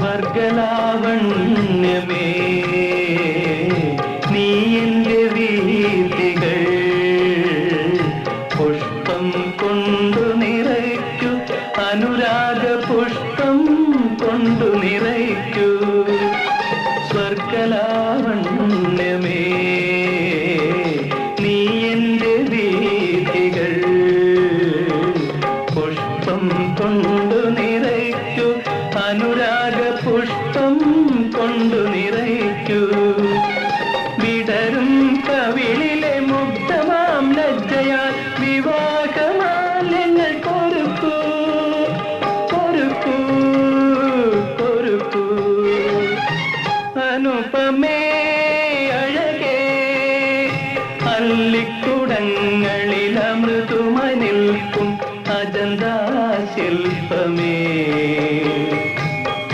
സ്വർഗലാവണ്യമേ നീ എൻ്റെ വീഥികൾ പുഷ്പം കൊണ്ടു നിറയ്ക്കൂ, അനുരാഗ പുഷ്പം കൊണ്ടു നിറയ്ക്കൂ. സ്വർഗലാവണ്യമേ നീ എൻ്റെ വീഥികൾ പുഷ്പം കൊണ്ടു നിറയ്ക്കൂ, അനുരാഗ പുഷ്പം കൊണ്ടു നിറയ്ക്കൂ. വിടരും കവിളിലെ മുഗ്ധമാം ലജ്ജയാൽ വിവാഹമാല്യങ്ങൾ കൊരുക്കൂ, കൊരുക്കൂ, കൊരുക്കൂ. അനുപമേ അഴകേ അല്ലിക്കുടങ്ങളിൽ അമൃതുമനിൽക്കും അജന്താ ശില്പമേ.